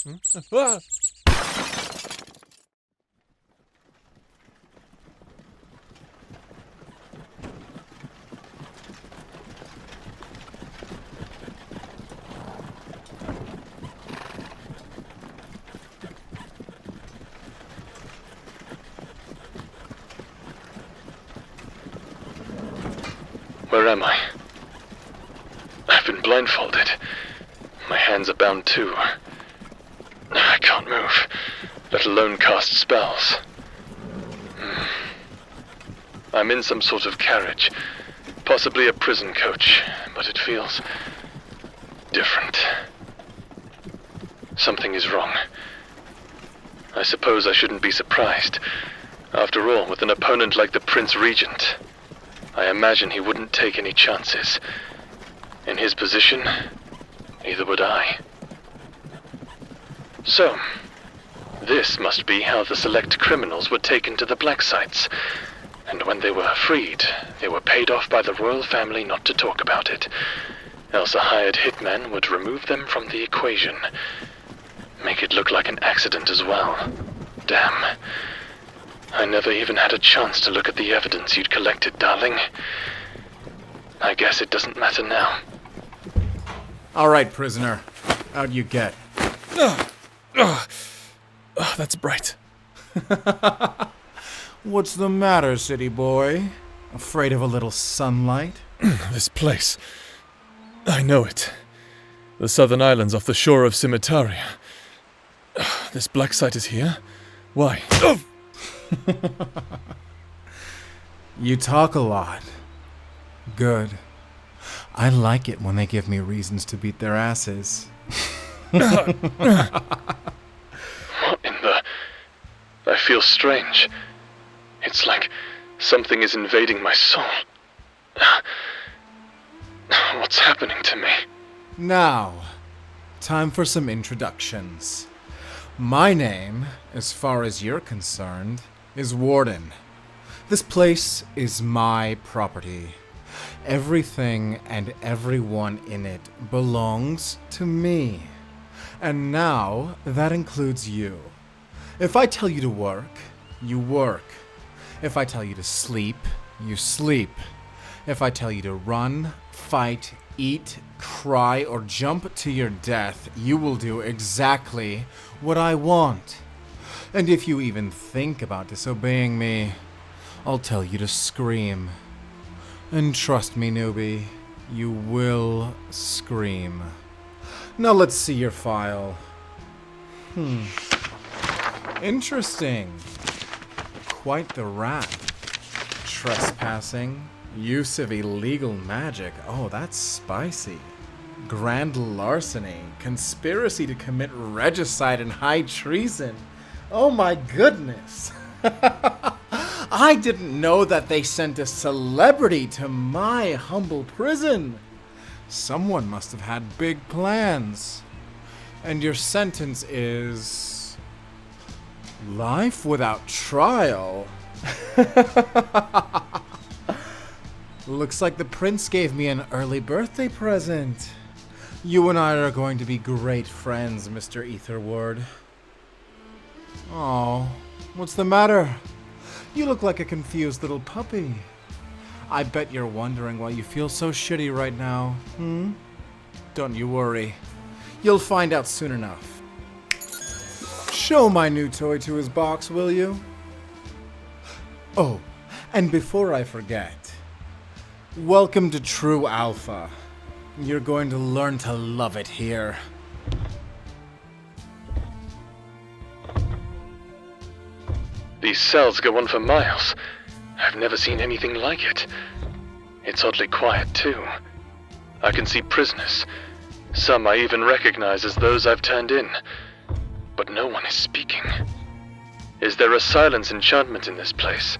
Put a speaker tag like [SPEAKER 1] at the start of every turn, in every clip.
[SPEAKER 1] Ah!
[SPEAKER 2] Where am I? I've been blindfolded. My hands are bound too. I can't move, let alone cast spells. I'm in some sort of carriage, possibly a prison coach, but it feels different. Something is wrong. I suppose I shouldn't be surprised. After all, with an opponent like the Prince Regent, I imagine he wouldn't take any chances. In his position, neither would I. So, this must be how the select criminals were taken to the black sites. And when they were freed, they were paid off by the royal family not to talk about it. Else a hired hitman would remove them from the equation. Make it look like an accident as well. Damn. I never even had a chance to look at the evidence you'd collected, darling. I guess it doesn't matter now.
[SPEAKER 3] All right, prisoner. How'd you get?
[SPEAKER 1] That's bright.
[SPEAKER 3] What's the matter, city boy? Afraid of a little sunlight?
[SPEAKER 1] This place. I know it. The southern islands off the shore of Cimetaria. This black site is here? Why?
[SPEAKER 3] You talk a lot. Good. I like it when they give me reasons to beat their asses.
[SPEAKER 2] What in the... I feel strange. It's like something is invading my soul. What's happening to me?
[SPEAKER 3] Now, time for some introductions. My name, as far as you're concerned, is Warden. This place is my property. Everything and everyone in it belongs to me. And now, that includes you. If I tell you to work, you work. If I tell you to sleep, you sleep. If I tell you to run, fight, eat, cry, or jump to your death, you will do exactly what I want. And if you even think about disobeying me, I'll tell you to scream. And trust me, newbie, you will scream. Now let's see your file. Interesting. Quite the rap. Trespassing. Use of illegal magic. Oh, that's spicy. Grand larceny. Conspiracy to commit regicide and high treason. Oh my goodness. I didn't know that they sent a celebrity to my humble prison. Someone must have had big plans. And your sentence is... life without trial. Looks like the prince gave me an early birthday present. You and I are going to be great friends, Mr. Etherward. Oh, what's the matter? You look like a confused little puppy. I bet you're wondering why you feel so shitty right now, Don't you worry. You'll find out soon enough. Show my new toy to his box, will you? Oh, and before I forget, welcome to True Alpha. You're going to learn to love it here.
[SPEAKER 2] These cells go on for miles. I've never seen anything like it. It's oddly quiet, too. I can see prisoners. Some I even recognize as those I've turned in. But no one is speaking. Is there a silence enchantment in this place?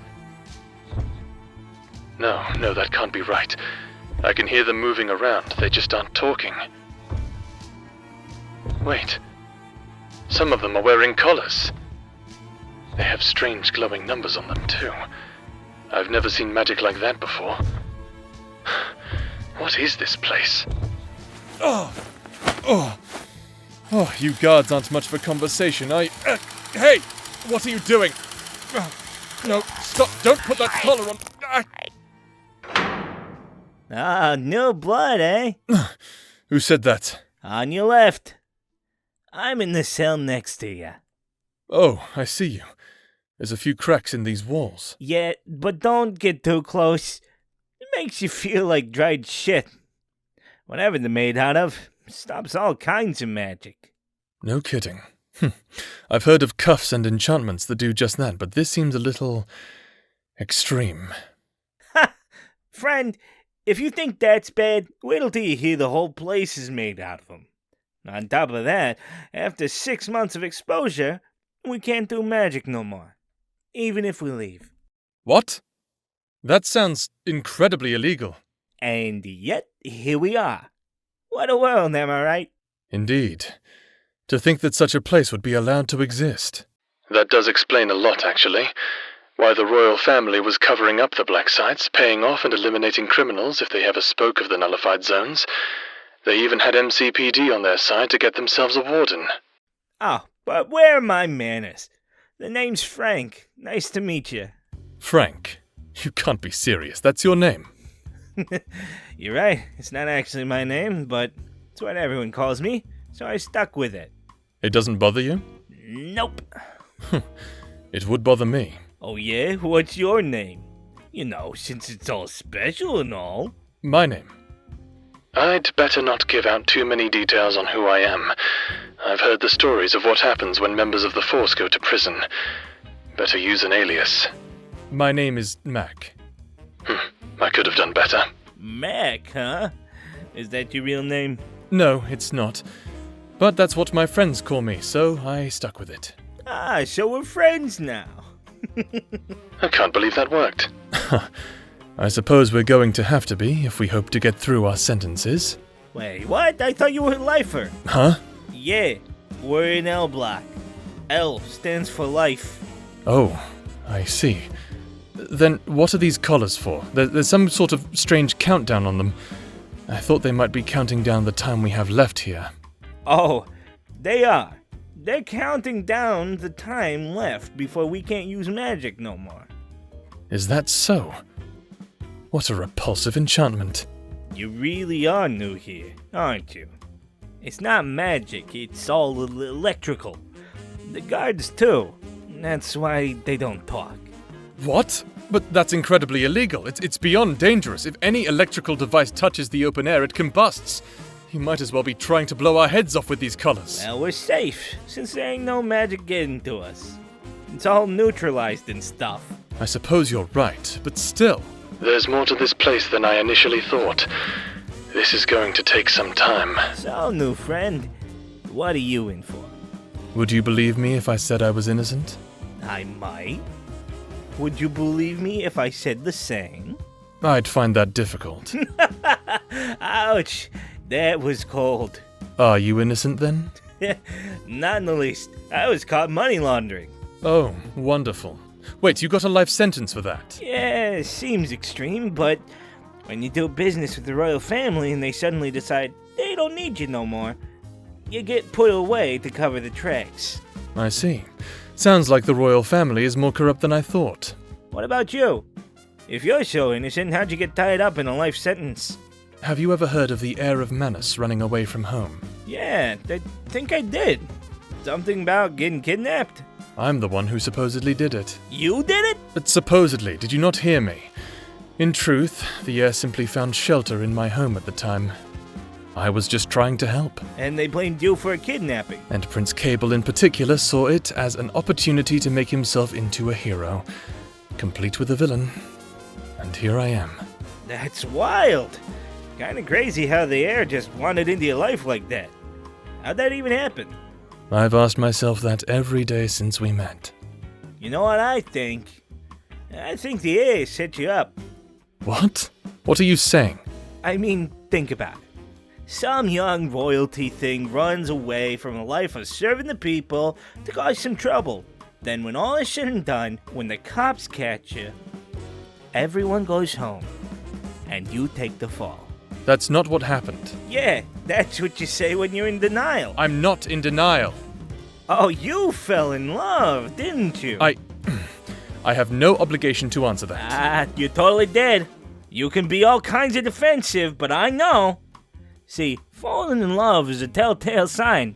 [SPEAKER 2] No, that can't be right. I can hear them moving around, they just aren't talking. Wait. Some of them are wearing collars. They have strange glowing numbers on them, too. I've never seen magic like that before. What is this place?
[SPEAKER 1] Oh, you guards aren't much for conversation. Hey! What are you doing? No, stop! Don't put that collar on!
[SPEAKER 4] No blood, eh?
[SPEAKER 1] Who said that?
[SPEAKER 4] On your left. I'm in the cell next to you.
[SPEAKER 1] Oh, I see you. There's a few cracks in these walls.
[SPEAKER 4] Yeah, but don't get too close. It makes you feel like dried shit. Whatever they're made out of, stops all kinds of magic.
[SPEAKER 1] No kidding. I've heard of cuffs and enchantments that do just that, but this seems a little extreme.
[SPEAKER 4] Ha! Friend, if you think that's bad, wait till you hear the whole place is made out of them. On top of that, after 6 months of exposure, we can't do magic no more. Even if we leave.
[SPEAKER 1] What? That sounds incredibly illegal.
[SPEAKER 4] And yet, here we are. What a world, am I right?
[SPEAKER 1] Indeed. To think that such a place would be allowed to exist.
[SPEAKER 2] That does explain a lot, actually. Why the royal family was covering up the black sites, paying off and eliminating criminals if they ever spoke of the nullified zones. They even had MCPD on their side to get themselves a warden.
[SPEAKER 4] Oh, but where are my manners? The name's Frank. Nice to meet you.
[SPEAKER 1] Frank? You can't be serious. That's your name.
[SPEAKER 4] You're right. It's not actually my name, but it's what everyone calls me, so I stuck with it.
[SPEAKER 1] It doesn't bother you?
[SPEAKER 4] Nope.
[SPEAKER 1] It would bother me.
[SPEAKER 4] Oh yeah? What's your name? You know, since it's all special and all.
[SPEAKER 1] My name?
[SPEAKER 2] I'd better not give out too many details on who I am. I've heard the stories of what happens when members of the Force go to prison. Better use an alias.
[SPEAKER 1] My name is Mac.
[SPEAKER 2] I could have done better.
[SPEAKER 4] Mac, huh? Is that your real name?
[SPEAKER 1] No, it's not. But that's what my friends call me, so I stuck with it.
[SPEAKER 4] Ah, so we're friends now.
[SPEAKER 2] I can't believe that worked.
[SPEAKER 1] I suppose we're going to have to be if we hope to get through our sentences.
[SPEAKER 4] Wait, what? I thought you were a lifer.
[SPEAKER 1] Huh?
[SPEAKER 4] Yeah, we're in L block. L stands for life.
[SPEAKER 1] Oh, I see. Then what are these collars for? There's some sort of strange countdown on them. I thought they might be counting down the time we have left here.
[SPEAKER 4] Oh, they are. They're counting down the time left before we can't use magic no more.
[SPEAKER 1] Is that so? What a repulsive enchantment.
[SPEAKER 4] You really are new here, aren't you? It's not magic, it's all electrical. The guards too. That's why they don't talk.
[SPEAKER 1] What? But that's incredibly illegal. It's beyond dangerous. If any electrical device touches the open air, it combusts. You might as well be trying to blow our heads off with these colors.
[SPEAKER 4] Well, we're safe, since there ain't no magic getting to us. It's all neutralized and stuff.
[SPEAKER 1] I suppose you're right, but still.
[SPEAKER 2] There's more to this place than I initially thought. This is going to take some time.
[SPEAKER 4] So, new friend, what are you in for?
[SPEAKER 1] Would you believe me if I said I was innocent?
[SPEAKER 4] I might. Would you believe me if I said the same?
[SPEAKER 1] I'd find that difficult.
[SPEAKER 4] Ouch, that was cold.
[SPEAKER 1] Are you innocent then?
[SPEAKER 4] Not in the least. I was caught money laundering.
[SPEAKER 1] Oh, wonderful. Wait, you got a life sentence for that?
[SPEAKER 4] Yeah, seems extreme, but when you do business with the royal family and they suddenly decide they don't need you no more, you get put away to cover the tracks.
[SPEAKER 1] I see. Sounds like the royal family is more corrupt than I thought.
[SPEAKER 4] What about you? If you're so innocent, how'd you get tied up in a life sentence?
[SPEAKER 1] Have you ever heard of the heir of Manus running away from home?
[SPEAKER 4] Yeah, I think I did. Something about getting kidnapped?
[SPEAKER 1] I'm the one who supposedly did it.
[SPEAKER 4] You did it?
[SPEAKER 1] But supposedly, did you not hear me? In truth, the heir simply found shelter in my home at the time. I was just trying to help.
[SPEAKER 4] And they blamed you for a kidnapping.
[SPEAKER 1] And Prince Cable in particular saw it as an opportunity to make himself into a hero, complete with a villain. And here I am.
[SPEAKER 4] That's wild. Kinda crazy how the heir just wandered into your life like that. How'd that even happen?
[SPEAKER 1] I've asked myself that every day since we met.
[SPEAKER 4] You know what I think? I think the heir set you up.
[SPEAKER 1] What? What are you saying?
[SPEAKER 4] I mean, think about it. Some young royalty thing runs away from a life of serving the people to cause some trouble. Then when all is said and done, when the cops catch you, everyone goes home, and you take the fall.
[SPEAKER 1] That's not what happened.
[SPEAKER 4] Yeah, that's what you say when you're in denial.
[SPEAKER 1] I'm not in denial.
[SPEAKER 4] Oh, you fell in love, didn't you?
[SPEAKER 1] I have no obligation to answer that.
[SPEAKER 4] Ah, you totally did. You can be all kinds of defensive, but I know. See, falling in love is a telltale sign.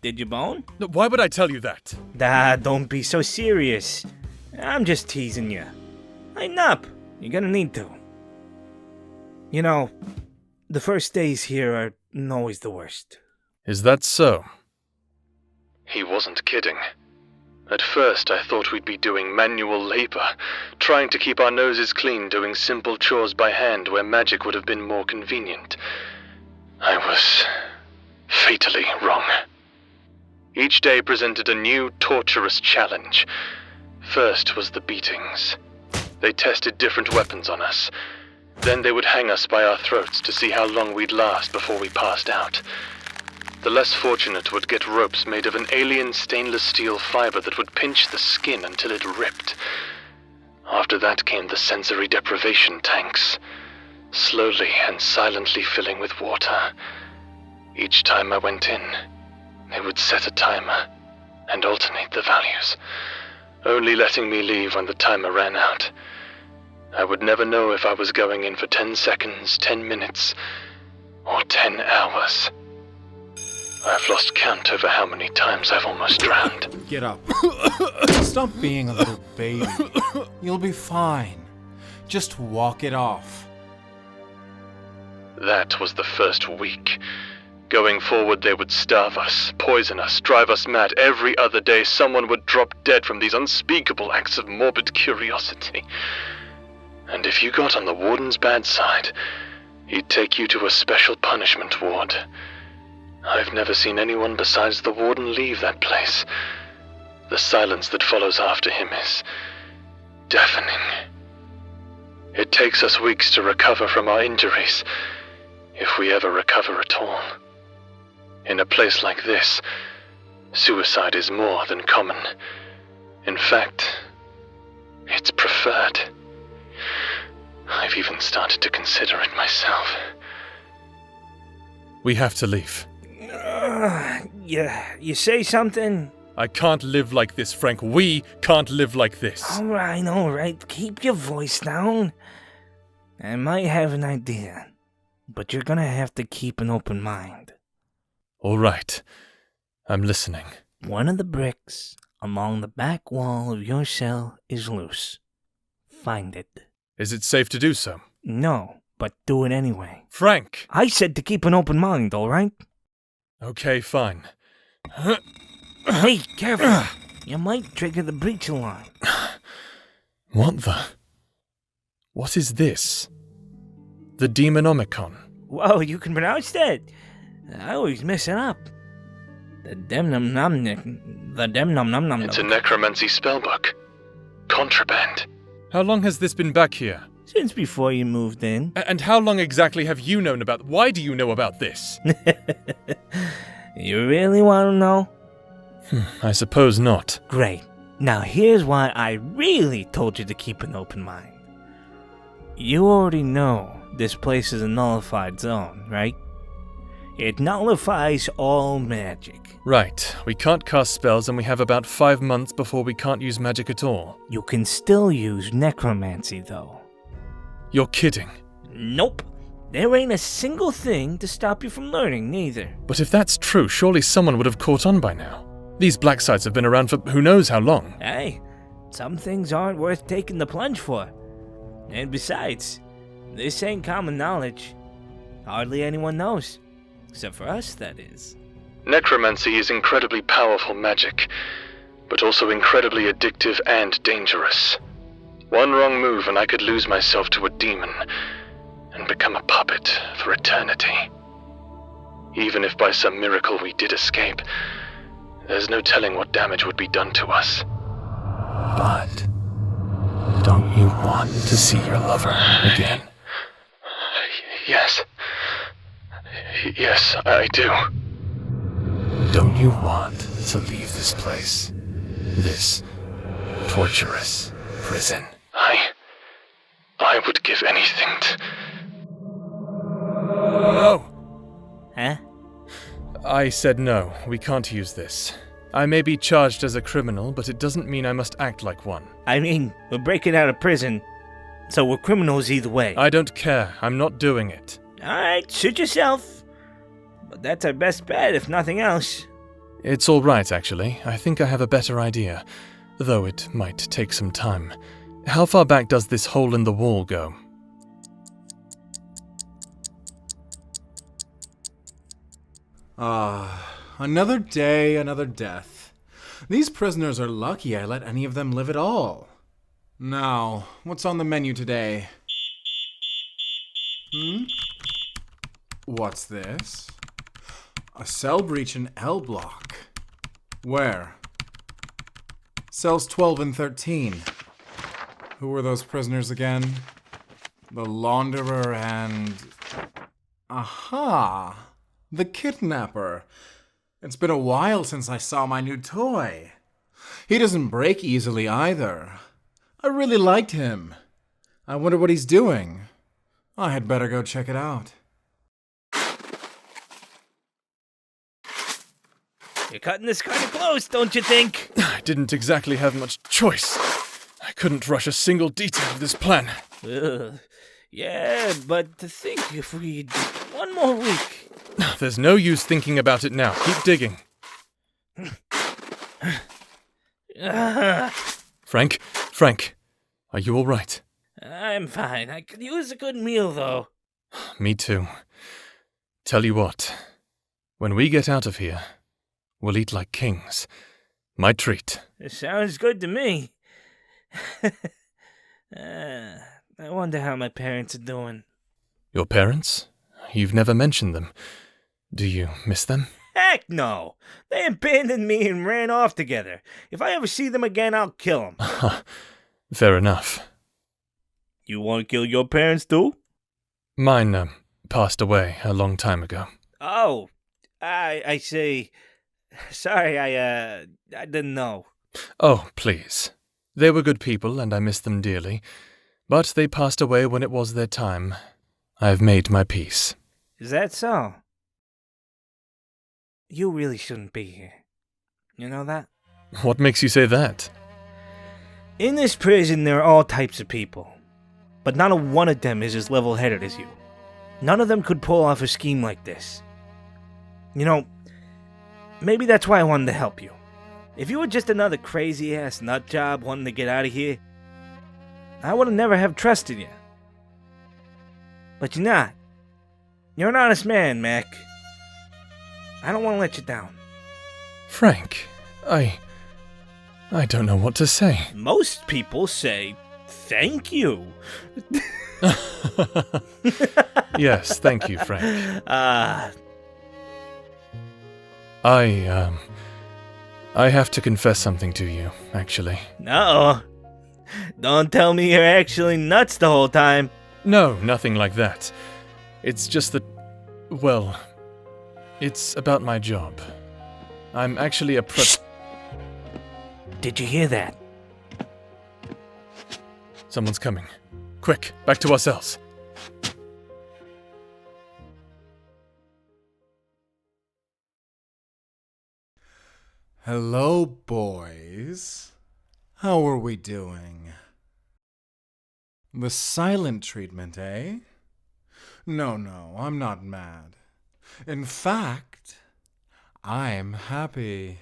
[SPEAKER 4] Did you bone?
[SPEAKER 1] Why would I tell you that?
[SPEAKER 4] Don't be so serious. I'm just teasing you. Lighten up. You're gonna need to. You know, the first days here are always the worst.
[SPEAKER 1] Is that so?
[SPEAKER 2] He wasn't kidding. At first, I thought we'd be doing manual labor, trying to keep our noses clean, doing simple chores by hand where magic would have been more convenient. I was fatally wrong. Each day presented a new, torturous challenge. First was the beatings. They tested different weapons on us. Then they would hang us by our throats to see how long we'd last before we passed out. The less fortunate would get ropes made of an alien stainless steel fiber that would pinch the skin until it ripped. After that came the sensory deprivation tanks, slowly and silently filling with water. Each time I went in, they would set a timer and alternate the values, only letting me leave when the timer ran out. I would never know if I was going in for 10 seconds, 10 minutes, or 10 hours. I've lost count over how many times I've almost drowned.
[SPEAKER 3] Get up. Stop being a little baby. You'll be fine. Just walk it off.
[SPEAKER 2] That was the first week. Going forward, they would starve us, poison us, drive us mad. Every other day, someone would drop dead from these unspeakable acts of morbid curiosity. And if you got on the Warden's bad side, he'd take you to a special punishment ward. I've never seen anyone besides the Warden leave that place. The silence that follows after him is deafening. It takes us weeks to recover from our injuries, if we ever recover at all. In a place like this, suicide is more than common. In fact, it's preferred. I've even started to consider it myself.
[SPEAKER 1] We have to leave.
[SPEAKER 4] You say something?
[SPEAKER 1] I can't live like this, Frank. We can't live like this.
[SPEAKER 4] Alright. Keep your voice down. I might have an idea, but you're gonna have to keep an open mind.
[SPEAKER 1] All right. I'm listening.
[SPEAKER 4] One of the bricks along the back wall of your cell is loose. Find it.
[SPEAKER 1] Is it safe to do so?
[SPEAKER 4] No, but do it anyway.
[SPEAKER 1] Frank!
[SPEAKER 4] I said to keep an open mind, alright?
[SPEAKER 1] Okay, fine.
[SPEAKER 4] Hey, careful. You might trigger the breach alarm.
[SPEAKER 1] What the? What is this? The Demonomicon.
[SPEAKER 4] Whoa, you can pronounce that? I always mess it up. The Demnum.
[SPEAKER 2] It's a necromancy spellbook. Contraband.
[SPEAKER 1] How long has this been back here?
[SPEAKER 4] Since before you moved in.
[SPEAKER 1] And how long exactly have you known about... Why do you know about this?
[SPEAKER 4] You really want to know?
[SPEAKER 1] I suppose not.
[SPEAKER 4] Great. Now here's why I really told you to keep an open mind. You already know this place is a nullified zone, right? It nullifies all magic.
[SPEAKER 1] Right. We can't cast spells and we have about 5 months before we can't use magic at all.
[SPEAKER 4] You can still use necromancy, though.
[SPEAKER 1] You're kidding.
[SPEAKER 4] Nope. There ain't a single thing to stop you from learning, neither.
[SPEAKER 1] But if that's true, surely someone would have caught on by now. These black sites have been around for who knows how long.
[SPEAKER 4] Hey, some things aren't worth taking the plunge for. And besides, this ain't common knowledge. Hardly anyone knows. Except for us, that is.
[SPEAKER 2] Necromancy is incredibly powerful magic, but also incredibly addictive and dangerous. One wrong move and I could lose myself to a demon and become a puppet for eternity. Even if by some miracle we did escape, there's no telling what damage would be done to us.
[SPEAKER 1] But don't you want to see your lover again?
[SPEAKER 2] Yes. Yes, I do.
[SPEAKER 1] Don't you want to leave this place? This torturous prison?
[SPEAKER 2] I would give anything to...
[SPEAKER 1] No!
[SPEAKER 4] Huh?
[SPEAKER 1] I said no, we can't use this. I may be charged as a criminal, but it doesn't mean I must act like one.
[SPEAKER 4] I mean, we're breaking out of prison, so we're criminals either way.
[SPEAKER 1] I don't care. I'm not doing it.
[SPEAKER 4] Alright, suit yourself. But that's our best bet, if nothing else.
[SPEAKER 1] It's all right, actually. I think I have a better idea, though it might take some time. How far back does this hole in the wall go?
[SPEAKER 3] Another day, another death. These prisoners are lucky I let any of them live at all. Now, what's on the menu today? What's this? A cell breach in L block. Where? Cells 12 and 13. Who were those prisoners again? The launderer and... Aha! The kidnapper. It's been a while since I saw my new toy. He doesn't break easily either. I really liked him. I wonder what he's doing. I had better go check it out.
[SPEAKER 4] You're cutting this kind of close, don't you think?
[SPEAKER 1] I didn't exactly have much choice. I couldn't rush a single detail of this plan.
[SPEAKER 4] Yeah, but to think if we did one more week...
[SPEAKER 1] There's no use thinking about it now. Keep digging. Frank, are you all right?
[SPEAKER 4] I'm fine. I could use a good meal, though.
[SPEAKER 1] Me too. Tell you what, when we get out of here, we'll eat like kings. My treat.
[SPEAKER 4] It sounds good to me. I wonder how my parents are doing.
[SPEAKER 1] Your parents? You've never mentioned them. Do you miss them?
[SPEAKER 4] Heck no! They abandoned me and ran off together. If I ever see them again, I'll kill them.
[SPEAKER 1] Fair enough.
[SPEAKER 4] You want to kill your parents too?
[SPEAKER 1] Mine passed away a long time ago.
[SPEAKER 4] Oh, I see. Sorry, I didn't know.
[SPEAKER 1] Oh, please. They were good people and I miss them dearly, but they passed away when it was their time. I've made my peace.
[SPEAKER 4] Is that so? You really shouldn't be here. You know that?
[SPEAKER 1] What makes you say that?
[SPEAKER 4] In this prison, there are all types of people. But not a one of them is as level-headed as you. None of them could pull off a scheme like this. You know, maybe that's why I wanted to help you. If you were just another crazy-ass nut job wanting to get out of here, I would have never have trusted you. But you're not. You're an honest man, Mac. I don't want to let you down.
[SPEAKER 1] Frank, I don't know what to say.
[SPEAKER 4] Most people say, thank you.
[SPEAKER 1] Yes, thank you, Frank. I have to confess something to you, actually.
[SPEAKER 4] No. Don't tell me you're actually nuts the whole time.
[SPEAKER 1] No, nothing like that. It's just that, well, it's about my job. I'm actually a
[SPEAKER 4] Did you hear that?
[SPEAKER 1] Someone's coming. Quick, back to our cells.
[SPEAKER 3] Hello, boys. How are we doing? The silent treatment, eh? No, I'm not mad. In fact, I'm happy.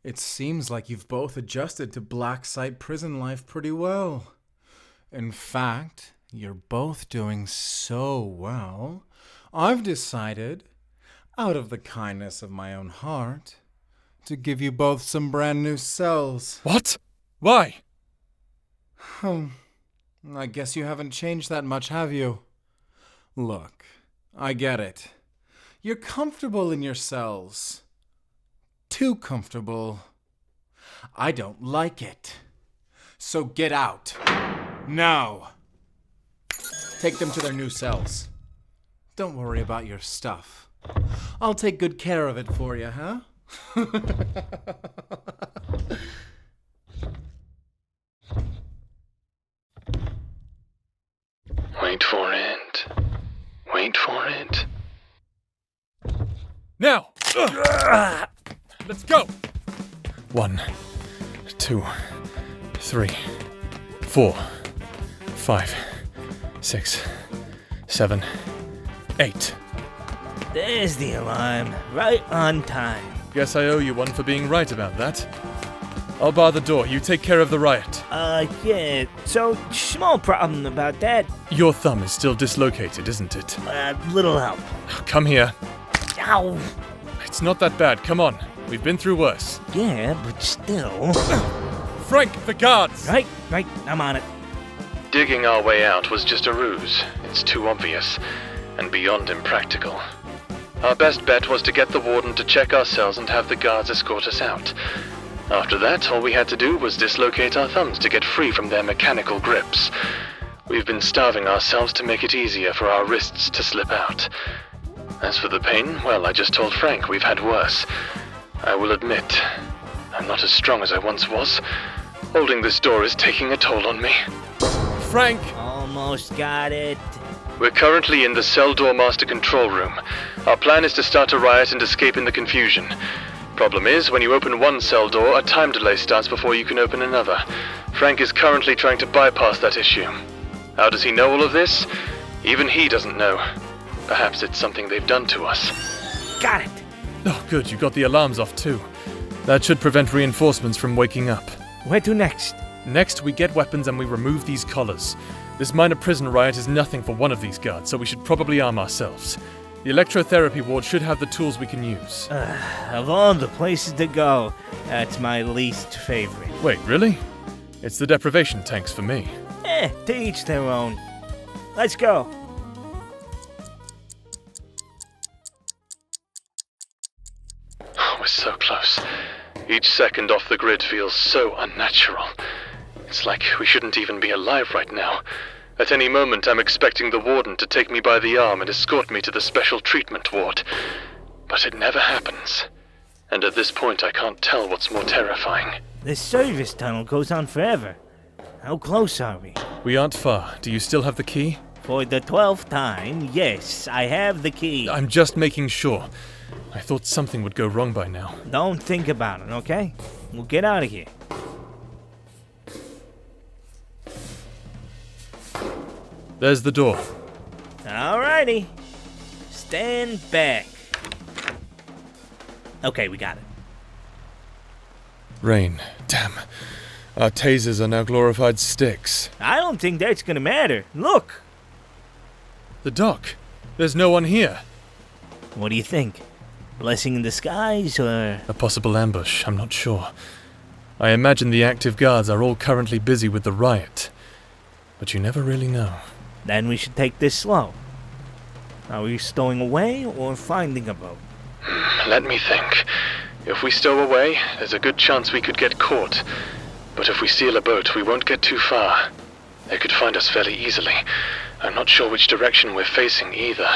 [SPEAKER 3] It seems like you've both adjusted to black site prison life pretty well. In fact, you're both doing so well, I've decided, out of the kindness of my own heart, to give you both some brand new cells.
[SPEAKER 1] What? Why?
[SPEAKER 3] I guess you haven't changed that much, have you? Look, I get it. You're comfortable in your cells. Too comfortable. I don't like it. So get out. Now. Take them to their new cells. Don't worry about your stuff. I'll take good care of it for you, huh?
[SPEAKER 2] Wait for it. Wait for it.
[SPEAKER 1] Now! Let's go! 1, 2, 3, 4, 5, 6, 7, 8.
[SPEAKER 4] There's the alarm. Right on time.
[SPEAKER 1] Guess I owe you one for being right about that. I'll bar the door. You take care of the riot.
[SPEAKER 4] Yeah. So, small problem about that.
[SPEAKER 1] Your thumb is still dislocated, isn't it?
[SPEAKER 4] Little help.
[SPEAKER 1] Come here.
[SPEAKER 4] Ow.
[SPEAKER 1] It's not that bad. Come on. We've been through worse.
[SPEAKER 4] Yeah, but still.
[SPEAKER 1] Frank, the guards!
[SPEAKER 4] Right. I'm on it.
[SPEAKER 2] Digging our way out was just a ruse. It's too obvious, and beyond impractical. Our best bet was to get the Warden to check our cells and have the guards escort us out. After that, all we had to do was dislocate our thumbs to get free from their mechanical grips. We've been starving ourselves to make it easier for our wrists to slip out. As for the pain, well, I just told Frank we've had worse. I will admit, I'm not as strong as I once was. Holding this door is taking a toll on me.
[SPEAKER 1] Frank!
[SPEAKER 4] Almost got it.
[SPEAKER 2] We're currently in the cell door master control room. Our plan is to start a riot and escape in the confusion. Problem is, when you open one cell door, a time delay starts before you can open another. Frank is currently trying to bypass that issue. How does he know all of this? Even he doesn't know. Perhaps it's something they've done to us.
[SPEAKER 4] Got it.
[SPEAKER 1] Oh, good. You got the alarms off, too. That should prevent reinforcements from waking up.
[SPEAKER 4] Where to next?
[SPEAKER 1] Next, we get weapons and we remove these collars. This minor prison riot is nothing for one of these guards, so we should probably arm ourselves. The electrotherapy ward should have the tools we can use.
[SPEAKER 4] Of all the places to go, that's my least favorite.
[SPEAKER 1] Wait, really? It's the deprivation tanks for me.
[SPEAKER 4] To each their own. Let's go.
[SPEAKER 2] We're so close. Each second off the grid feels so unnatural. It's like we shouldn't even be alive right now. At any moment, I'm expecting the Warden to take me by the arm and escort me to the special treatment ward. But it never happens. And at this point, I can't tell what's more terrifying.
[SPEAKER 4] This service tunnel goes on forever. How close are we?
[SPEAKER 1] We aren't far. Do you still have the key?
[SPEAKER 4] For the 12th time, yes, I have the key.
[SPEAKER 1] I'm just making sure. I thought something would go wrong by now.
[SPEAKER 4] Don't think about it, okay? We'll get out of here.
[SPEAKER 1] There's the door.
[SPEAKER 4] Alrighty. Stand back. Okay, we got it.
[SPEAKER 1] Rain. Damn. Our tasers are now glorified sticks.
[SPEAKER 4] I don't think that's gonna matter. Look!
[SPEAKER 1] The dock. There's no one here.
[SPEAKER 4] What do you think? Blessing in disguise, or...?
[SPEAKER 1] A possible ambush, I'm not sure. I imagine the active guards are all currently busy with the riot. But you never really know.
[SPEAKER 4] Then we should take this slow. Are we stowing away or finding a boat?
[SPEAKER 2] Let me think. If we stow away, there's a good chance we could get caught. But if we steal a boat, we won't get too far. They could find us fairly easily. I'm not sure which direction we're facing either.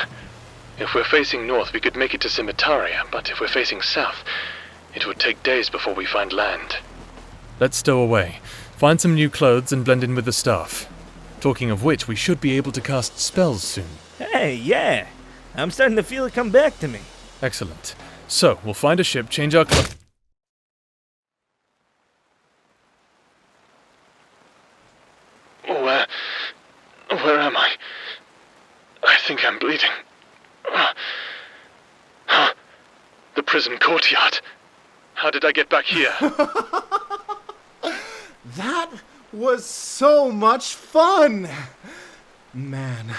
[SPEAKER 2] If we're facing north, we could make it to Cimetaria, but if we're facing south, it would take days before we find land.
[SPEAKER 1] Let's stow away. Find some new clothes and blend in with the staff. Talking of which, we should be able to cast spells soon.
[SPEAKER 4] Hey, yeah. I'm starting to feel it come back to me.
[SPEAKER 1] Excellent. So, we'll find a ship, change our clothes.
[SPEAKER 2] Where am I? I think I'm bleeding. The prison courtyard. How did I get back here?
[SPEAKER 3] That was so much fun! Man,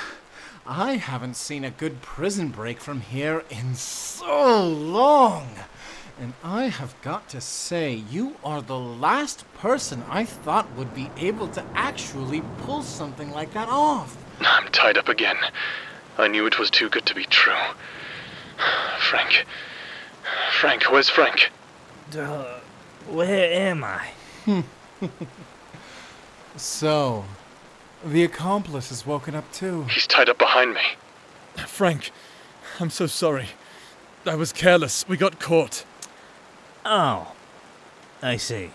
[SPEAKER 3] I haven't seen a good prison break from here in so long. And I have got to say, you are the last person I thought would be able to actually pull something like that off.
[SPEAKER 2] I'm tied up again. I knew it was too good to be true. Frank, where's Frank?
[SPEAKER 4] Where am I?
[SPEAKER 3] So, the accomplice has woken up too.
[SPEAKER 2] He's tied up behind me.
[SPEAKER 1] Frank, I'm so sorry. I was careless. We got caught.
[SPEAKER 4] Oh, I see.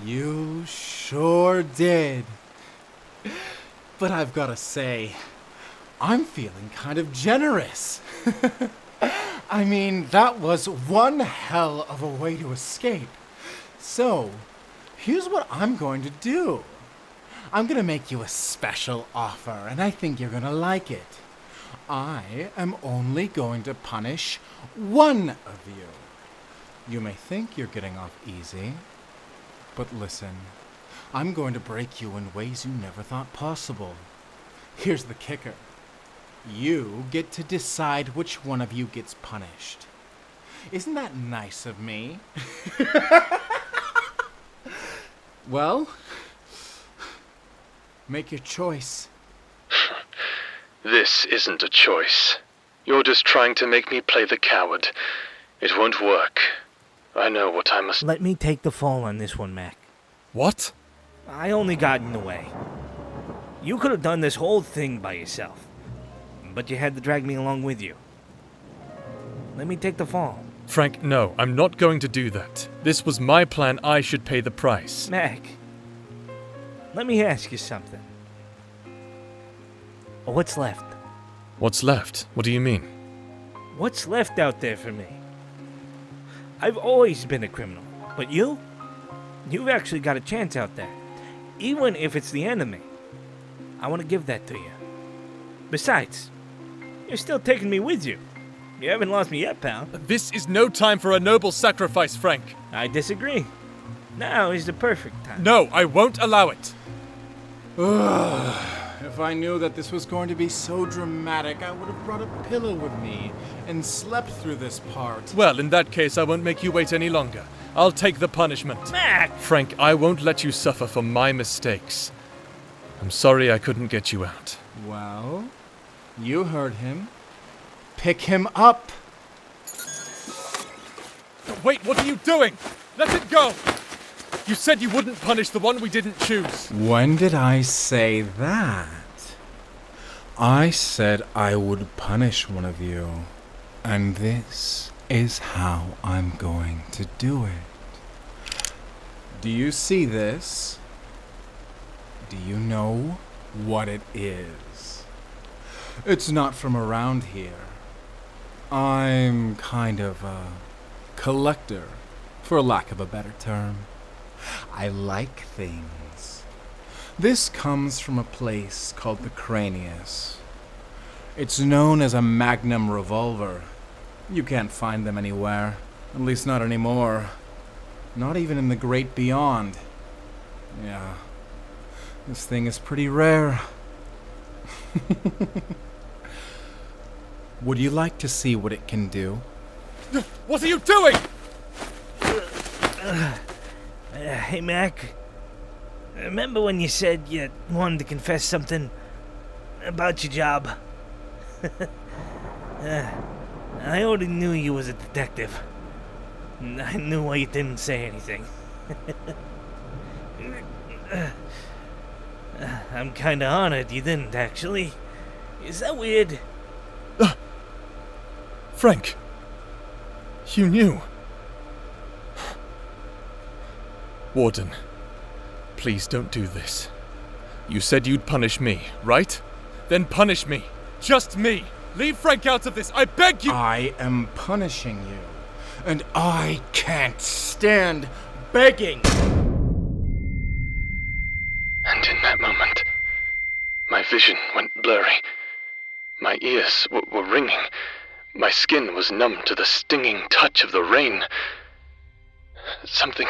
[SPEAKER 3] You sure did. But I've got to say, I'm feeling kind of generous. I mean, that was one hell of a way to escape. So, here's what I'm going to do. I'm going to make you a special offer, and I think you're going to like it. I am only going to punish one of you. You may think you're getting off easy, but listen, I'm going to break you in ways you never thought possible. Here's the kicker. You get to decide which one of you gets punished. Isn't that nice of me? Well, make your choice.
[SPEAKER 2] This isn't a choice. You're just trying to make me play the coward. It won't work. I know what I must...
[SPEAKER 4] Let me take the fall on this one, Mac.
[SPEAKER 1] What?
[SPEAKER 4] I only got in the way. You could have done this whole thing by yourself, but you had to drag me along with you. Let me take the fall.
[SPEAKER 1] Frank, no, I'm not going to do that. This was my plan. I should pay the price.
[SPEAKER 4] Mac, let me ask you something. What's left?
[SPEAKER 1] What's left? What do you mean?
[SPEAKER 4] What's left out there for me? I've always been a criminal, but you've actually got a chance out there. Even if it's the enemy, I want to give that to you. Besides, you're still taking me with you. You haven't lost me yet, pal.
[SPEAKER 1] This is no time for a noble sacrifice, Frank.
[SPEAKER 4] I disagree. Now is the perfect time.
[SPEAKER 1] No, I won't allow it.
[SPEAKER 3] If I knew that this was going to be so dramatic, I would have brought a pillow with me and slept through this part.
[SPEAKER 1] Well, in that case, I won't make you wait any longer. I'll take the punishment.
[SPEAKER 4] Mac!
[SPEAKER 1] Frank, I won't let you suffer for my mistakes. I'm sorry I couldn't get you out.
[SPEAKER 3] Well, you heard him. Pick him up!
[SPEAKER 1] Wait, what are you doing? Let it go! You said you wouldn't punish the one we didn't choose.
[SPEAKER 3] When did I say that? I said I would punish one of you. And this is how I'm going to do it. Do you see this? Do you know what it is? It's not from around here. I'm kind of a collector, for lack of a better term. I like things. This comes from a place called the Cranius. It's known as a magnum revolver. You can't find them anywhere, at least not anymore. Not even in the great beyond. Yeah, this thing is pretty rare. Would you like to see what it can do?
[SPEAKER 1] What are you doing?
[SPEAKER 4] Hey, Mac. Remember when you said you wanted to confess something about your job? I already knew you was a detective. I knew why you didn't say anything. I'm kinda honored you didn't, actually. Is that weird?
[SPEAKER 1] Frank, you knew. Warden, please don't do this. You said you'd punish me, right? Then punish me. Just me. Leave Frank out of this. I beg you.
[SPEAKER 3] I am punishing you, and I can't stand begging.
[SPEAKER 2] And in that moment, my vision went blurry. My ears were ringing. My skin was numb to the stinging touch of the rain. Something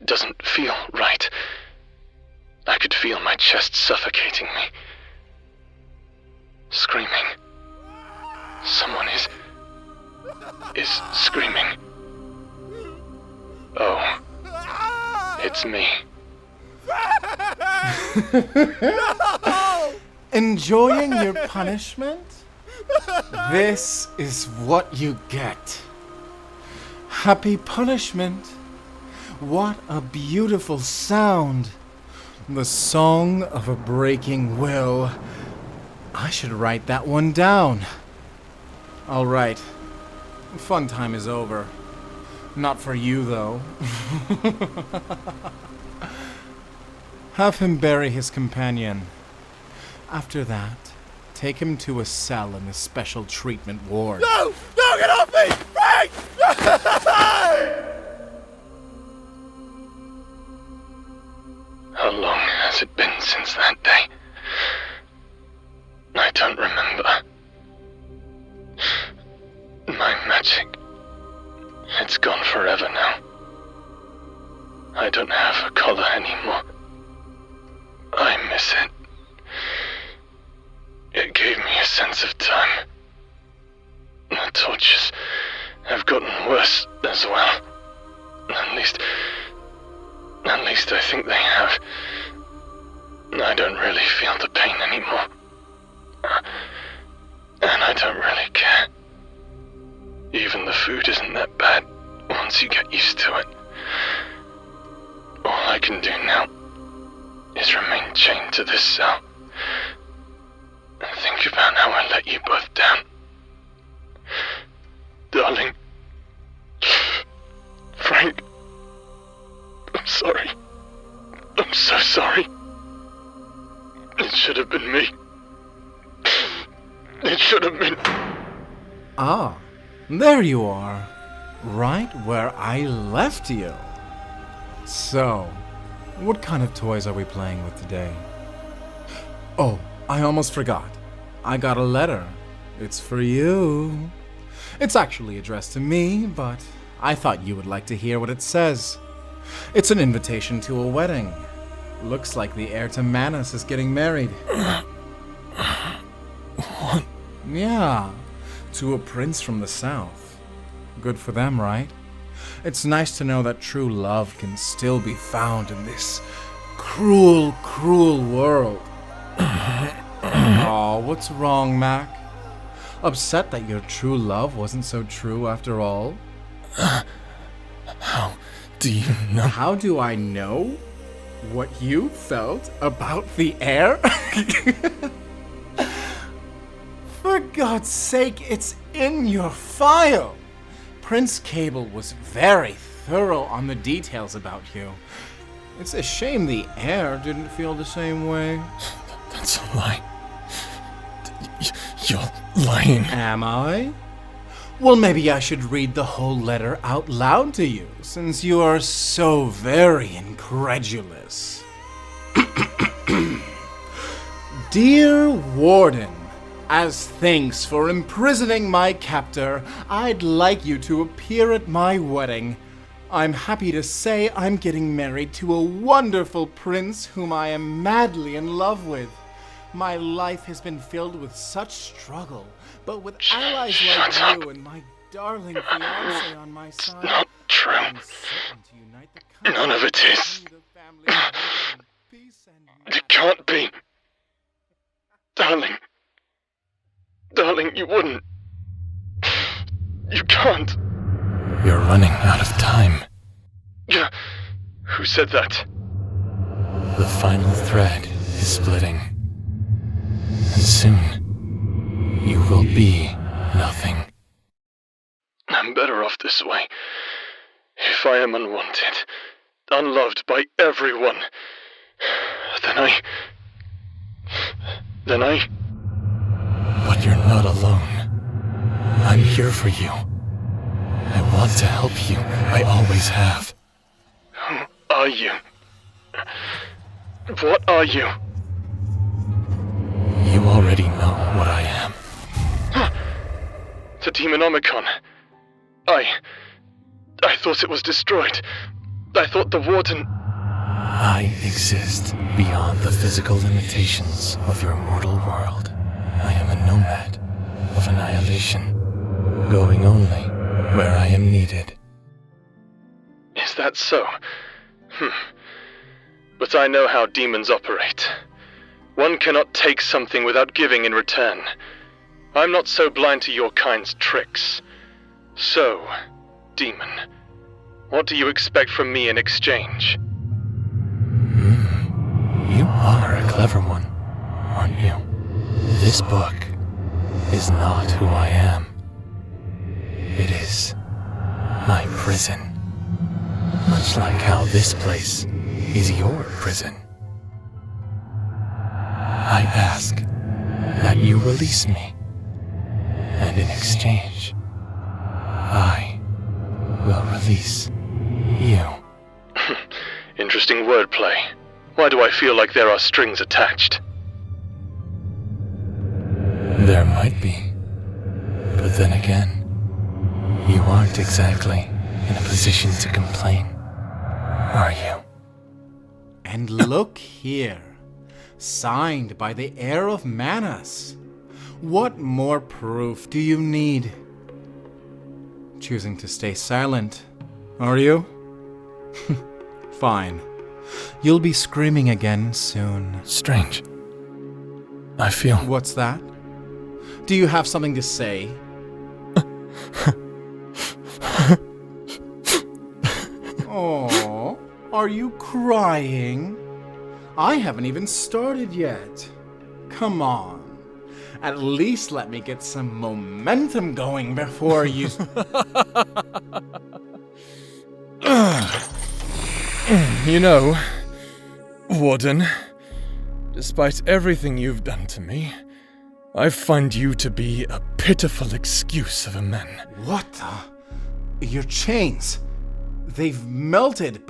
[SPEAKER 2] doesn't feel right. I could feel my chest suffocating me. Screaming. Someone is screaming. Oh, it's me.
[SPEAKER 3] Enjoying your punishment? This is what you get. Happy punishment. What a beautiful sound. The song of a breaking will. I should write that one down. All right. Fun time is over. Not for you, though. Have him bury his companion. After that, take him to a cell in the special treatment ward.
[SPEAKER 1] No! No!
[SPEAKER 3] No, get off me! Frank!
[SPEAKER 2] How long has it been since that day? I don't remember. My magic. It's gone forever now. I don't have a collar anymore. I miss it. It gave me a sense of time. The tortures have gotten worse as well. At least I think they have. I don't really feel the pain anymore. And I don't really care. Even the food isn't that bad once you get used to it. All I can do now is remain chained to this cell. And think about how I let you both down. Darling. Frank. I'm sorry. I'm so sorry. It should have been me. It should have been...
[SPEAKER 3] Ah, there you are. Right where I left you. So, what kind of toys are we playing with today? Oh, I almost forgot. I got a letter. It's for you. It's actually addressed to me, but I thought you would like to hear what it says. It's an invitation to a wedding. Looks like the heir to Manus is getting married.
[SPEAKER 1] What?
[SPEAKER 3] Yeah, to a prince from the south. Good for them, right? It's nice to know that true love can still be found in this cruel, cruel world. Aw, what's wrong, Mac? Upset that your true love wasn't so true after all?
[SPEAKER 1] How do you know?
[SPEAKER 3] How do I know what you felt about the heir? For God's sake, it's in your file! Prince Cable was very thorough on the details about you. It's a shame the heir didn't feel the same way.
[SPEAKER 1] That's a lie. You're lying.
[SPEAKER 3] Am I? Well, maybe I should read the whole letter out loud to you, since you are so very incredulous. Dear Warden, as thanks for imprisoning my captor, I'd like you to appear at my wedding. I'm happy to say I'm getting married to a wonderful prince whom I am madly in love with. My life has been filled with such struggle, but with allies like you and my darling fiancé on my side,
[SPEAKER 2] Not true.
[SPEAKER 3] I'm certain to unite the country.
[SPEAKER 2] None of it is.
[SPEAKER 3] The family of peace and
[SPEAKER 2] It can't be. Darling. Darling, you wouldn't. You can't.
[SPEAKER 1] You're running out of time.
[SPEAKER 2] Yeah. Who said that?
[SPEAKER 1] The final thread is splitting. And soon, you will be nothing.
[SPEAKER 2] I'm better off this way. If I am unwanted, unloved by everyone, then I...
[SPEAKER 1] But you're not alone. I'm here for you. I want to help you. I always have.
[SPEAKER 2] Who are you? What are you?
[SPEAKER 1] You already know what I am.
[SPEAKER 2] The Demonomicon. I thought it was destroyed. I thought the Warden...
[SPEAKER 1] I exist beyond the physical limitations of your mortal world. I am a nomad of annihilation, going only where I am needed.
[SPEAKER 2] Is that so? But I know how demons operate. One cannot take something without giving in return. I'm not so blind to your kind's tricks. So, demon, what do you expect from me in exchange?
[SPEAKER 1] You are a clever one, aren't you? This book is not who I am. It is my prison. Much like how this place is your prison. I ask that you release me, and in exchange, I will release you.
[SPEAKER 2] Interesting wordplay. Why do I feel like there are strings attached?
[SPEAKER 1] There might be. But then again, you aren't exactly in a position to complain, are you?
[SPEAKER 3] And look here. Signed by the heir of Manas. What more proof do you need? Choosing to stay silent, are you? Fine. You'll be screaming again soon.
[SPEAKER 1] Strange. I feel...
[SPEAKER 3] What's that? Do you have something to say? Oh, are you crying? I haven't even started yet. Come on. At least let me get some momentum going before you...
[SPEAKER 1] You know, Warden, despite everything you've done to me, I find you to be a pitiful excuse of a man.
[SPEAKER 3] What the? Your chains. They've melted,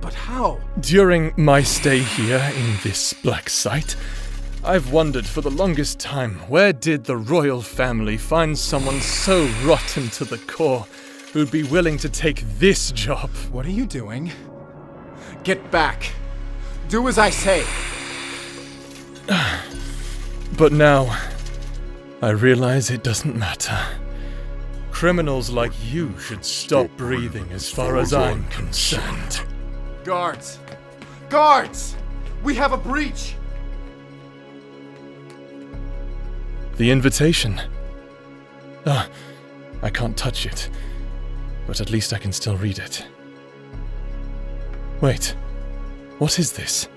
[SPEAKER 3] but how?
[SPEAKER 1] During my stay here in this black site, I've wondered for the longest time, where did the royal family find someone so rotten to the core who'd be willing to take this job?
[SPEAKER 3] What are you doing? Get back. Do as I say.
[SPEAKER 1] But now, I realize it doesn't matter. Criminals like you should stop breathing as far as I'm concerned.
[SPEAKER 3] Guards! Guards! We have a breach!
[SPEAKER 1] The invitation. I can't touch it, but at least I can still read it. Wait, what is this?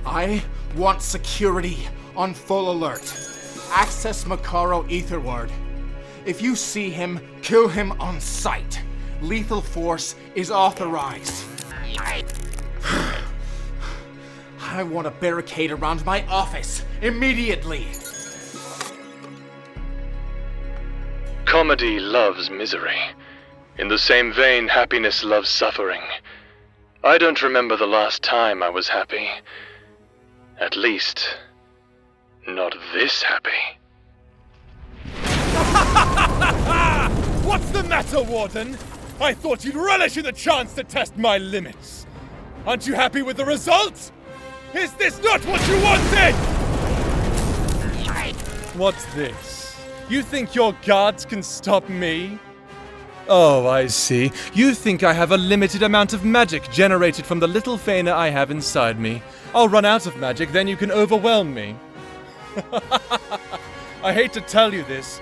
[SPEAKER 3] I want security on full alert. Access Makaro Etherward. If you see him, kill him on sight. Lethal force is authorized. I want a barricade around my office, immediately.
[SPEAKER 2] Comedy loves misery. In the same vein, happiness loves suffering. I don't remember the last time I was happy. At least, not this happy.
[SPEAKER 5] What's the matter, Warden? I thought you'd relish in the chance to test my limits. Aren't you happy with the result? Is this not what you wanted? What's this? You think your guards can stop me?
[SPEAKER 1] Oh, I see. You think I have a limited amount of magic generated from the little Faina I have inside me. I'll run out of magic, then you can overwhelm me.
[SPEAKER 5] I hate to tell you this,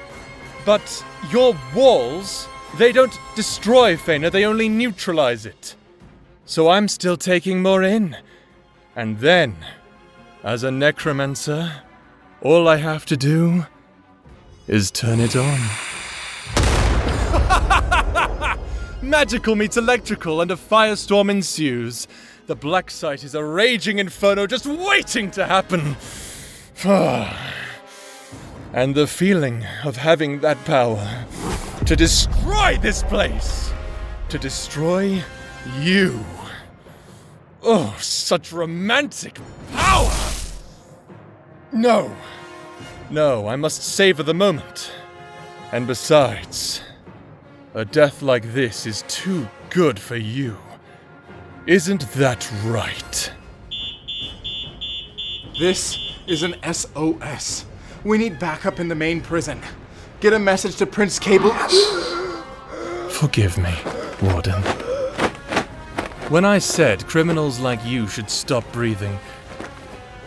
[SPEAKER 5] but your walls, they don't destroy Faina, they only neutralize it.
[SPEAKER 1] So I'm still taking more in. And then, as a necromancer, all I have to do is turn it on.
[SPEAKER 5] Magical meets electrical and a firestorm ensues. The black site is a raging inferno just waiting to happen. And the feeling of having that power to destroy this place, to destroy you. Oh, such romantic power! No, I must savor the moment. And besides, a death like this is too good for you. Isn't that right?
[SPEAKER 3] This is an SOS. We need backup in the main prison. Get a message to Prince Cable.
[SPEAKER 1] Forgive me, Warden. When I said criminals like you should stop breathing,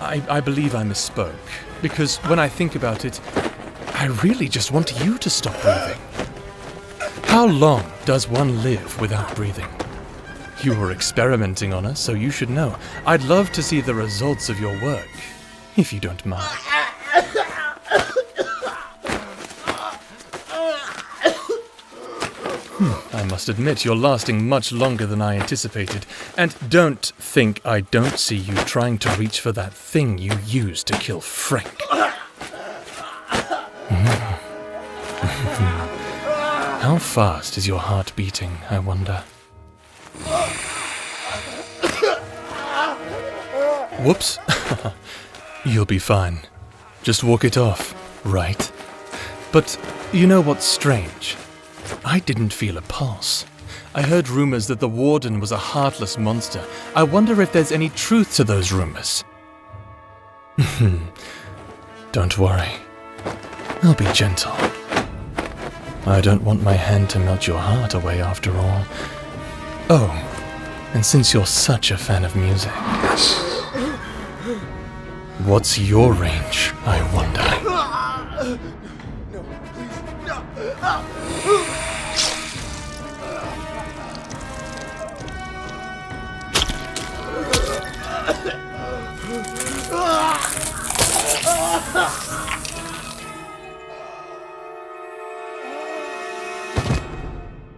[SPEAKER 1] I believe I misspoke. Because when I think about it, I really just want you to stop breathing. How long does one live without breathing? You were experimenting on us, so you should know. I'd love to see the results of your work, if you don't mind. I must admit you're lasting much longer than I anticipated, and don't think I don't see you trying to reach for that thing you used to kill Frank. How fast is your heart beating, I wonder? Whoops. You'll be fine. Just walk it off, right? But you know what's strange? I didn't feel a pulse. I heard rumors that the Warden was a heartless monster. I wonder if there's any truth to those rumors. Don't worry. I'll be gentle. I don't want my hand to melt your heart away after all. Oh, and since you're such a fan of music, what's your range, I wonder?
[SPEAKER 5] No, please, no.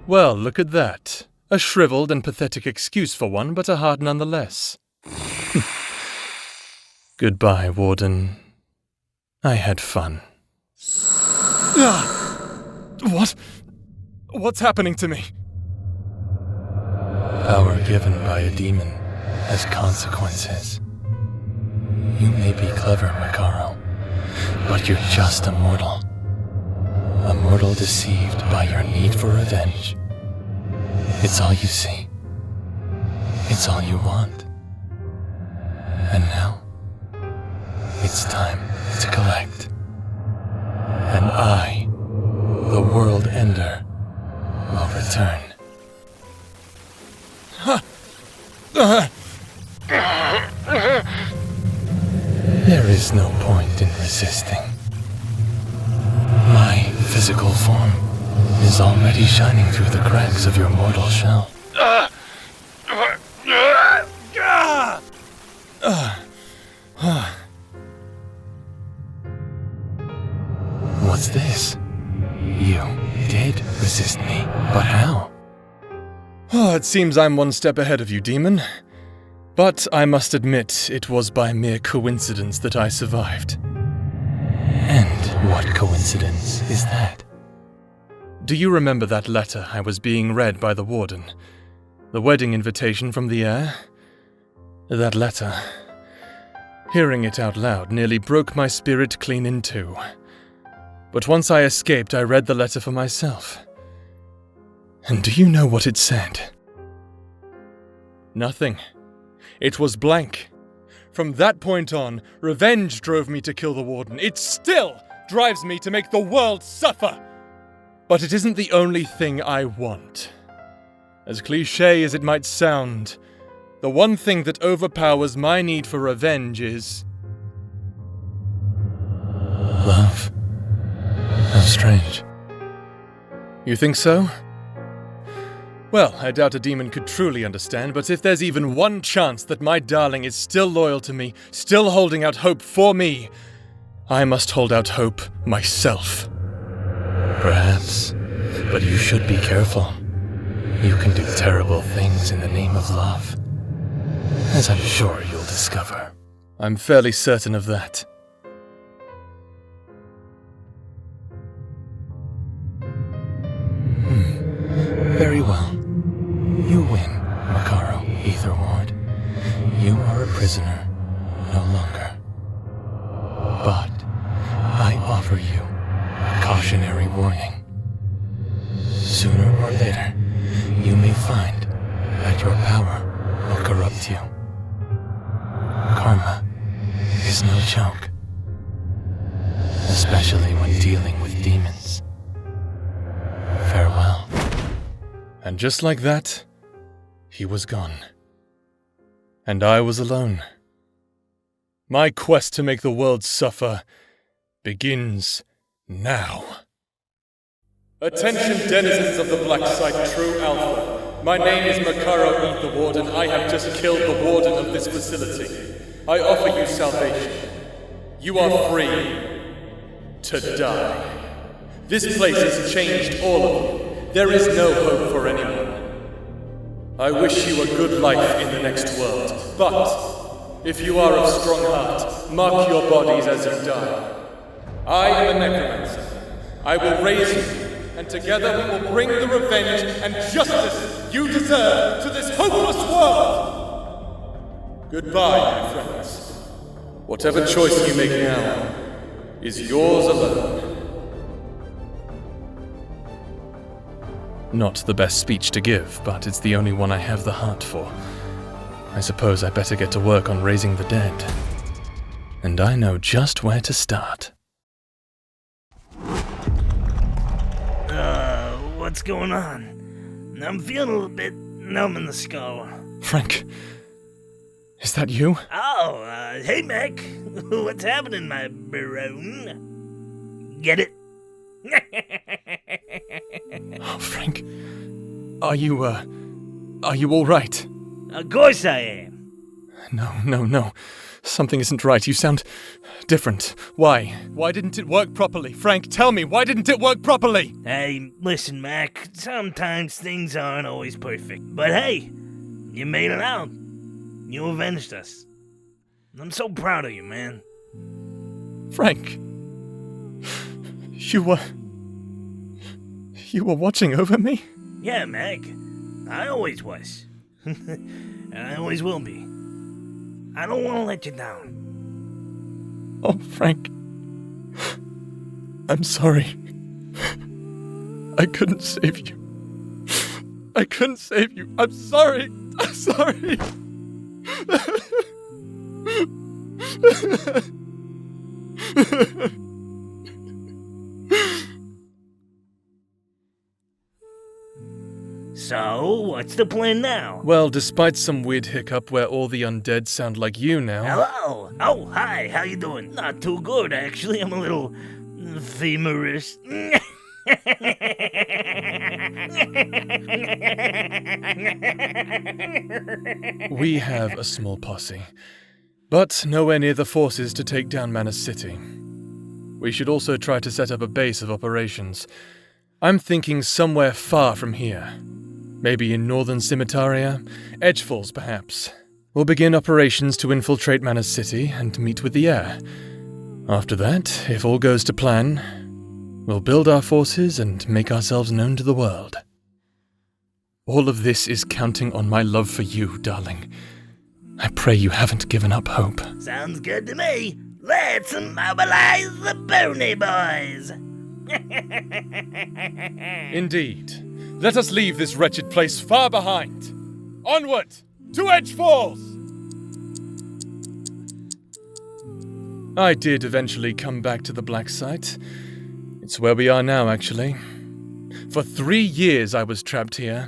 [SPEAKER 1] Well, look at that. A shriveled and pathetic excuse for one, but a heart nonetheless. Goodbye, Warden. I had fun.
[SPEAKER 3] What? What's happening to me?
[SPEAKER 1] Power given by a demon has consequences. You may be clever, Macaro, but you're just a mortal. A mortal deceived by your need for revenge. It's all you see. It's all you want. And now, it's time to collect. And I, the World Ender, will return. There is no point in resisting. My physical form is already shining through the cracks of your mortal shell. What's this? You did resist me, but how?
[SPEAKER 3] Oh, it seems I'm one step ahead of you, demon. But I must admit, it was by mere coincidence that I survived.
[SPEAKER 1] And what coincidence is that?
[SPEAKER 3] Do you remember that letter I was being read by the Warden? The wedding invitation from the air? That letter, hearing it out loud, nearly broke my spirit clean in two. But once I escaped, I read the letter for myself. And do you know what it said? Nothing. It was blank. From that point on, revenge drove me to kill the Warden. It still drives me to make the world suffer. But it isn't the only thing I want. As cliché as it might sound, the one thing that overpowers my need for revenge is...
[SPEAKER 1] love. How strange.
[SPEAKER 3] You think so? Well, I doubt a demon could truly understand, but if there's even one chance that my darling is still loyal to me, still holding out hope for me, I must hold out hope myself.
[SPEAKER 1] Perhaps, but you should be careful. You can do terrible things in the name of love, as I'm sure you'll discover.
[SPEAKER 3] I'm fairly certain of that.
[SPEAKER 1] Very well. You win, Macaro Etherward. You are a prisoner no longer. But I offer you a cautionary warning. Sooner or later, you may find that your power will corrupt you. Karma is no joke, especially when dealing with demons. Farewell.
[SPEAKER 3] And just like that, he was gone. And I was alone. My quest to make the world suffer begins now. Attention denizens of the Black Site True Alpha. My name is Macaro Etherward, I have just killed the Warden of this facility. I offer you salvation. You are free to die. This place has changed all of you.
[SPEAKER 6] there is no hope for anyone. I wish you a good life in the next world, but if you are of strong heart, mark your bodies as you die. I am a necromancer. I will raise you, and together we will bring the revenge and justice you deserve to this hopeless world! Goodbye, my friends. Whatever choice you make now is yours alone.
[SPEAKER 1] Not the best speech to give, but it's the only one I have the heart for. I suppose I better get to work on raising the dead. And I know just where to start.
[SPEAKER 4] What's going on? I'm feeling a little bit numb in the skull.
[SPEAKER 1] Frank, is that you?
[SPEAKER 4] Oh, hey, Mac. What's happening, my baron? Get it?
[SPEAKER 1] Oh, Frank, are you all right?
[SPEAKER 4] Of course I am.
[SPEAKER 1] No. Something isn't right. You sound different. Why? Why didn't it work properly? Frank, tell me, why didn't it work properly?
[SPEAKER 4] Hey, listen, Mac. Sometimes things aren't always perfect. But hey, you made it out. You avenged us. I'm so proud of you, man.
[SPEAKER 1] Frank, you were watching over me?
[SPEAKER 4] Yeah, Mac. I always was. And I always will be. I don't want to let you down.
[SPEAKER 1] Oh, Frank. I'm sorry. I couldn't save you. I'm sorry.
[SPEAKER 4] So, what's the plan now?
[SPEAKER 1] Well, despite some weird hiccup where all the undead sound like you now.
[SPEAKER 4] Hello! Oh, hi, how you doing? Not too good, actually. I'm a little femorous.
[SPEAKER 1] We have a small posse, but nowhere near the forces to take down Manor City. We should also try to set up a base of operations. I'm thinking somewhere far from here. Maybe in northern Scimitarria, Edgefalls perhaps. We'll begin operations to infiltrate Manor City and meet with the heir. After that, if all goes to plan, we'll build our forces and make ourselves known to the world. All of this is counting on my love for you, darling. I pray you haven't given up hope.
[SPEAKER 4] Sounds good to me. Let's mobilize the Pony Boys.
[SPEAKER 6] Indeed. Let us leave this wretched place far behind. Onward to Edgefalls!
[SPEAKER 1] I did eventually come back to the Black Site. It's where we are now, actually. For 3 years I was trapped here.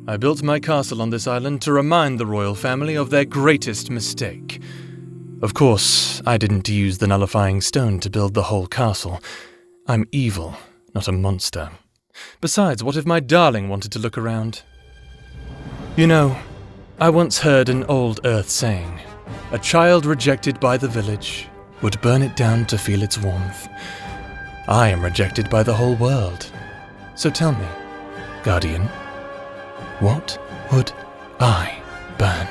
[SPEAKER 1] I built my castle on this island to remind the royal family of their greatest mistake. Of course, I didn't use the nullifying stone to build the whole castle. I'm evil, not a monster. Besides, what if my darling wanted to look around? You know, I once heard an old Earth saying, a child rejected by the village would burn it down to feel its warmth. I am rejected by the whole world. So tell me, Guardian, what would I burn?